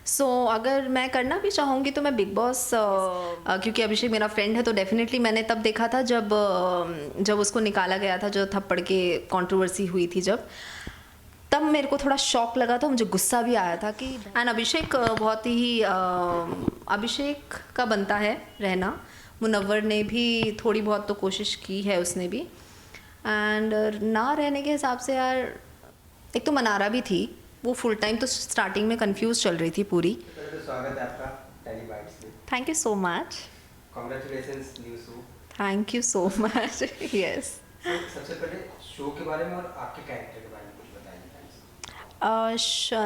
अगर मैं करना भी चाहूँगी तो मैं बिग बॉस क्योंकि अभिषेक मेरा फ्रेंड है तो डेफिनेटली मैंने तब देखा था जब उसको निकाला गया था, जो थप्पड़ के कंट्रोवर्सी हुई थी तब मेरे को थोड़ा शॉक लगा था, मुझे गुस्सा भी आया था कि एंड अभिषेक बहुत ही अभिषेक का बनता है रहना। मुनव्वर ने भी थोड़ी बहुत तो कोशिश की है उसने भी, एंड ना रहने के हिसाब से यार, एक तो मनारा भी थी, वो फुल टाइम तो स्टार्टिंग में कंफ्यूज चल रही थी पूरी। तो स्वागत है आपका टेली बाइट्स में। Thank you so much. Congratulations new show. Thank you so much. Yes. सबसे पहले शो के बारे में और आपके कैरेक्टर के बारे में कुछ बताइए।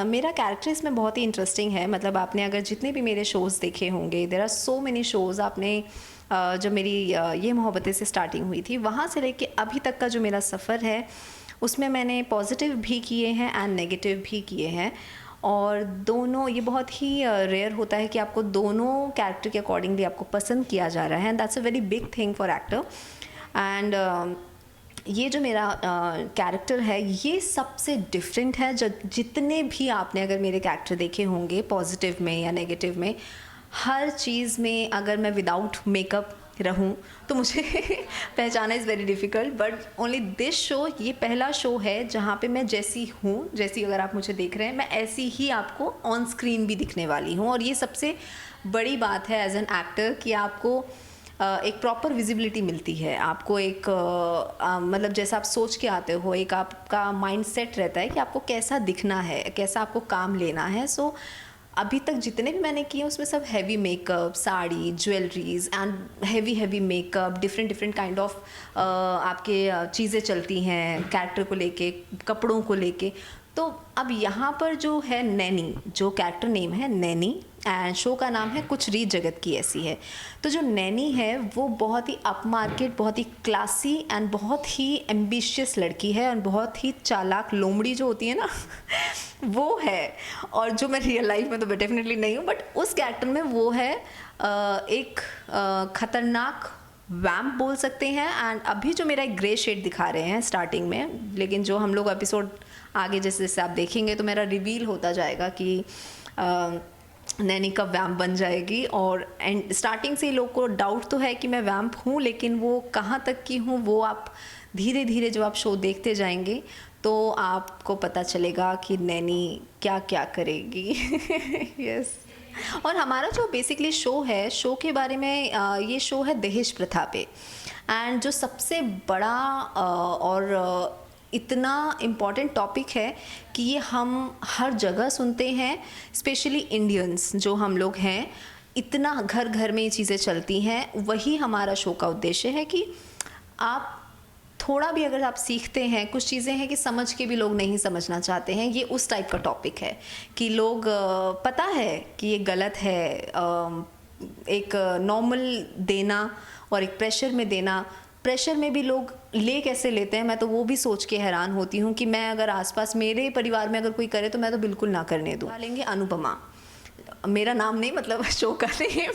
मेरा कैरेक्टर इसमें बहुत ही इंटरेस्टिंग है। मतलब आपने अगर जितने भी मेरे शोज़ देखे होंगे, there are so many shows. आपने जब मेरी ये मोहब्बतें से स्टार्टिंग हुई थी, वहाँ से लेके अभी तक का जो मेरा सफ़र है, उसमें मैंने पॉजिटिव भी किए हैं एंड नेगेटिव भी किए हैं। और दोनों, ये बहुत ही रेयर होता है कि आपको दोनों कैरेक्टर के अकॉर्डिंगली आपको पसंद किया जा रहा है, and that's a very big thing for actor. And ये जो मेरा कैरेक्टर है, ये सबसे डिफरेंट है। जितने भी आपने अगर मेरे कैरेक्टर देखे होंगे, पॉजिटिव में या नेगेटिव में, हर चीज़ में अगर मैं विदाउट मेकअप रहूं तो मुझे पहचाना is very difficult. But only this show, ये पहला शो है जहाँ पे मैं जैसी हूँ, जैसी अगर आप मुझे देख रहे हैं, मैं ऐसी ही आपको ऑन स्क्रीन भी दिखने वाली हूँ। और ये सबसे बड़ी बात है एज एन एक्टर कि आपको एक प्रॉपर विजिबिलिटी मिलती है। आपको एक मतलब जैसा आप सोच के आते हो, एक आपका माइंड सेट रहता है कि आपको कैसा दिखना है, कैसा आपको काम लेना है। सो अभी तक जितने भी मैंने किए उसमें सब heavy makeup, sari, jewelleries and heavy makeup, different kind of आपके चीज़ें चलती हैं कैरेक्टर को लेके, कपड़ों को लेके। तो अब यहाँ पर जो है नैनी, जो कैरेक्टर नेम है नैनी, एंड शो का नाम है कुछ रीत जगत की ऐसी है। तो जो नैनी है वो बहुत ही अप मार्केट, बहुत ही क्लासी एंड बहुत ही एम्बिशियस लड़की है, और बहुत ही चालाक लोमड़ी जो होती है ना वो है। और जो मैं रियल लाइफ में तो डेफिनेटली नहीं हूँ, बट उस कैरेक्टर में वो है एक खतरनाक वैम्प बोल सकते हैं। एंड अभी जो मेरा एक ग्रे शेड दिखा रहे हैं स्टार्टिंग में, लेकिन जो हम लोग एपिसोड आगे जैसे जैसे आप देखेंगे तो मेरा रिवील होता जाएगा कि नैनी कब वैम्प बन जाएगी। और एंड स्टार्टिंग से ही लोग को डाउट तो है कि मैं वैम्प हूँ, लेकिन वो कहाँ तक की हूँ वो आप धीरे धीरे जो आप शो देखते जाएंगे तो आपको पता चलेगा कि नैनी क्या क्या करेगी। यस। और हमारा जो बेसिकली शो है, शो के बारे में ये शो है दहेज प्रथा पे। एंड जो सबसे बड़ा और इतना इम्पॉर्टेंट टॉपिक है कि ये हम हर जगह सुनते हैं, स्पेशली इंडियंस जो हम लोग हैं, इतना घर घर में ये चीज़ें चलती हैं। वही हमारा शो का उद्देश्य है कि आप थोड़ा भी अगर आप सीखते हैं, कुछ चीज़ें हैं कि समझ के भी लोग नहीं समझना चाहते हैं, ये उस टाइप का टॉपिक है कि लोग पता है कि ये गलत है, एक नॉर्मल देना और एक प्रेशर में देना। प्रेशर में भी लोग ले कैसे लेते हैं, मैं तो वो भी सोच के हैरान होती हूँ कि मैं अगर आसपास मेरे परिवार में अगर कोई करे तो मैं तो बिल्कुल ना करने दूँ। लेंगे अनुपमा, मेरा नाम नहीं, मतलब शो का नेम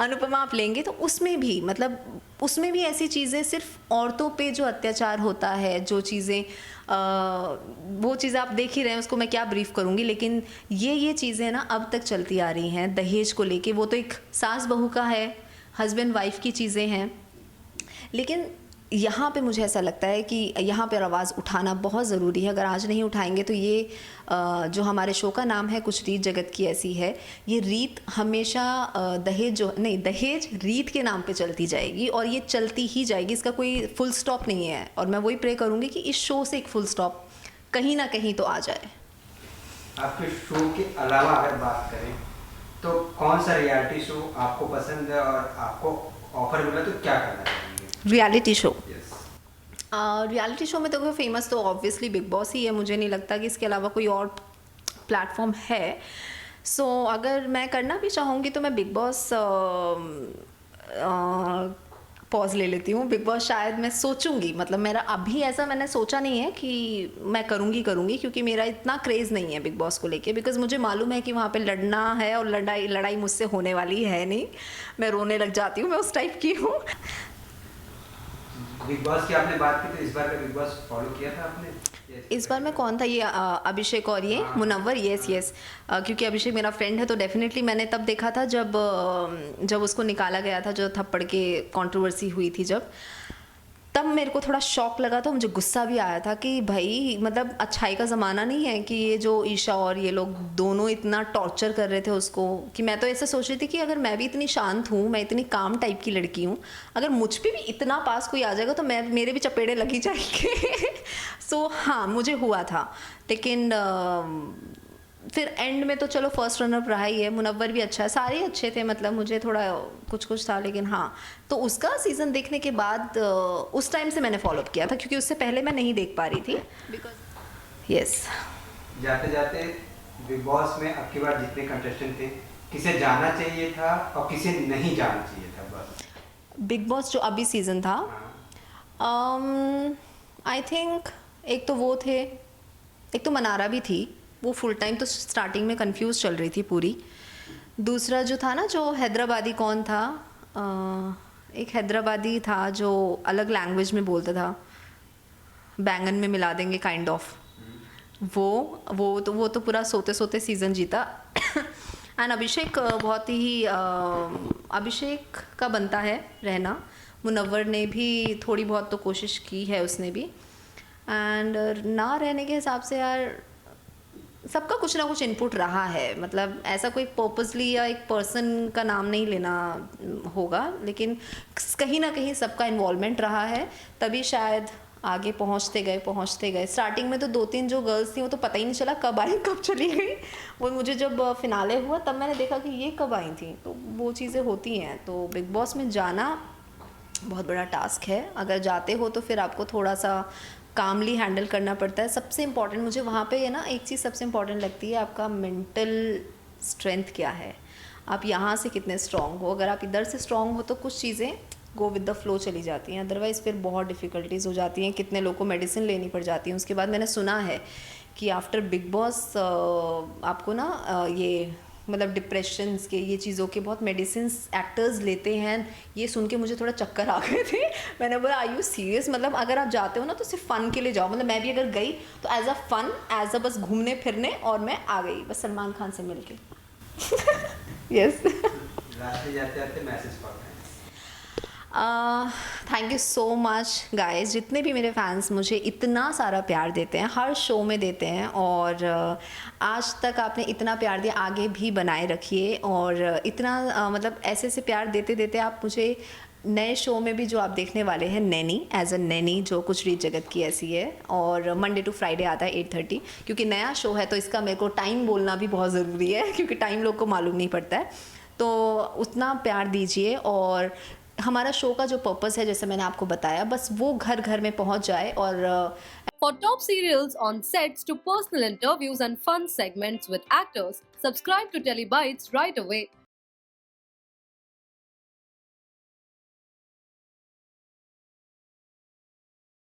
अनुपमा आप लेंगे तो उसमें भी मतलब उसमें भी ऐसी चीज़ें, सिर्फ औरतों पे जो अत्याचार होता है, जो चीज़ें वो चीज़ें आप देख ही रहे हैं, उसको मैं क्या ब्रीफ करूँगी। लेकिन ये चीज़ें ना अब तक चलती आ रही हैं दहेज को लेके। वो तो एक सास बहू का है, हस्बैंड वाइफ की चीज़ें हैं, लेकिन यहाँ पे मुझे ऐसा लगता है कि यहाँ पर आवाज़ उठाना बहुत ज़रूरी है। अगर आज नहीं उठाएंगे तो ये जो हमारे शो का नाम है कुछ रीत जगत की ऐसी है, ये रीत हमेशा दहेज जो नहीं, दहेज रीत के नाम पे चलती जाएगी और ये चलती ही जाएगी, इसका कोई फुल स्टॉप नहीं है। और मैं वही प्रे करूँगी कि इस शो से एक फुल स्टॉप कहीं ना कहीं तो आ जाए। आपके शो के अलावा अगर बात करें तो कौन सा रियलिटी शो आपको पसंद है और आपको ऑफर मिला तो क्या करना चाहिए? रियलिटी शो, रियलिटी शो में तो फेमस तो ऑब्वियसली बिग बॉस ही है। मुझे नहीं लगता कि इसके अलावा कोई और प्लेटफॉर्म है। अगर मैं करना भी चाहूँगी तो मैं बिग बॉस पॉज ले लेती हूँ। बिग बॉस शायद मैं सोचूंगी, मतलब मेरा अभी ऐसा मैंने सोचा नहीं है कि मैं करूँगी क्योंकि मेरा इतना क्रेज़ नहीं है बिग बॉस को लेके। बिकॉज मुझे मालूम है कि वहाँ पे लड़ना है और लड़ाई मुझसे होने वाली है नहीं, मैं रोने लग जाती हूँ, मैं उस टाइप की हूँ। बिग बॉस की आपने बात की तो इस बार का बिग बॉस फॉलो किया था आपने? इस बार में कौन था ये अभिषेक और ये मुनव्वर, यस यस। क्योंकि अभिषेक मेरा फ्रेंड है तो डेफिनेटली मैंने तब देखा था जब उसको निकाला गया था, जो थप्पड़ के कंट्रोवर्सी हुई थी जब, तब मेरे को थोड़ा शॉक लगा था, मुझे गुस्सा भी आया था कि भाई मतलब अच्छाई का ज़माना नहीं है कि ये जो ईशा और ये लोग दोनों इतना टॉर्चर कर रहे थे उसको। कि मैं तो ऐसे सोच रही थी कि अगर मैं भी इतनी शांत हूँ, मैं इतनी काम टाइप की लड़की हूँ, अगर मुझ पे भी इतना पास कोई आ जाएगा तो मेरे भी चपेड़े लगी जाएंगे। सो हाँ, मुझे हुआ था, लेकिन फिर एंड में तो चलो फर्स्ट रनअप रहा ही है। मुनव्वर भी अच्छा है, सारे ही अच्छे थे, मतलब मुझे थोड़ा कुछ था, लेकिन हाँ, तो उसका सीज़न देखने के बाद उस टाइम से मैंने फॉलो किया था, क्योंकि उससे पहले मैं नहीं देख पा रही थी। बिकॉज यस, जाते जाते बिग बॉस में अब की बार जितने कंटेस्टेंट थे, किसे जाना चाहिए था और किसे नहीं जाना चाहिए था? बस बिग बॉस जो अभी सीज़न था, आई थिंक एक तो वो थे, एक तो मनारा भी थी, वो फुल टाइम तो स्टार्टिंग में कंफ्यूज चल रही थी पूरी। दूसरा जो था ना, जो हैदराबादी कौन था, एक हैदराबादी था जो अलग लैंग्वेज में बोलता था, बैंगन में मिला देंगे काइंड ऑफ, वो तो पूरा सोते सोते सीज़न जीता। एंड अभिषेक बहुत ही अभिषेक का बनता है रहना। मुनव्वर ने भी थोड़ी बहुत तो कोशिश की है उसने भी, एंड ना रहने के हिसाब से यार सबका कुछ ना कुछ इनपुट रहा है, मतलब ऐसा कोई पर्पसली या एक पर्सन का नाम नहीं लेना होगा, लेकिन कहीं ना कहीं सबका इन्वॉल्वमेंट रहा है, तभी शायद आगे पहुंचते गए। स्टार्टिंग में तो 2-3 जो गर्ल्स थी वो तो पता ही नहीं चला कब आई कब चली गई। वो मुझे जब फिनाले हुआ तब मैंने देखा कि ये कब आई थी, तो वो चीज़ें होती हैं। तो बिग बॉस में जाना बहुत बड़ा टास्क है। अगर जाते हो तो फिर आपको थोड़ा सा कामली हैंडल करना पड़ता है। सबसे इम्पॉर्टेंट मुझे वहाँ पे है ना, एक चीज़ सबसे इम्पॉर्टेंट लगती है, आपका मेंटल स्ट्रेंथ क्या है, आप यहाँ से कितने स्ट्रॉन्ग हो। अगर आप इधर से स्ट्रॉन्ग हो तो कुछ चीज़ें गो विद द फ्लो चली जाती हैं, अदरवाइज़ फिर बहुत डिफ़िकल्टीज़ हो जाती हैं। कितने लोगों को मेडिसिन लेनी पड़ जाती है। उसके बाद मैंने सुना है कि आफ्टर बिग बॉस आपको ना ये मतलब डिप्रेशंस के ये चीज़ों के बहुत मेडिसिन एक्टर्स लेते हैं। ये सुन के मुझे थोड़ा चक्कर आ गए थे। मैंने बोला आर यू सीरियस, मतलब अगर आप जाते हो ना तो सिर्फ फ़न के लिए जाओ। मतलब मैं भी अगर गई तो as a fun, as a बस घूमने फिरने, और मैं आ गई बस सलमान खान से मिल के। यस। लास्ट में जाते जाते मैसेज पढ़ते हैं। Thank you so much guys, जितने भी मेरे फैंस मुझे इतना सारा प्यार देते हैं, हर शो में देते हैं, और आज तक आपने इतना प्यार दिया, आगे भी बनाए रखिए। और इतना मतलब ऐसे ऐसे प्यार देते देते आप मुझे नए शो में भी जो आप देखने वाले हैं, नैनी एज अ नैनी, जो कुछ रीत जगत की ऐसी है, और मंडे टू फ्राइडे आता है 8:30, क्योंकि नया शो है तो इसका मेरे को टाइम बोलना भी बहुत ज़रूरी है, क्योंकि टाइम लोग को मालूम नहीं पड़ता है। तो उतना प्यार दीजिए, और हमारा शो का जो पर्पस है, जैसे मैंने आपको बताया, बस वो घर घर में पहुंच जाए। और For top serials on sets to personal interviews and fun segments with actors, subscribe to Telebytes right away.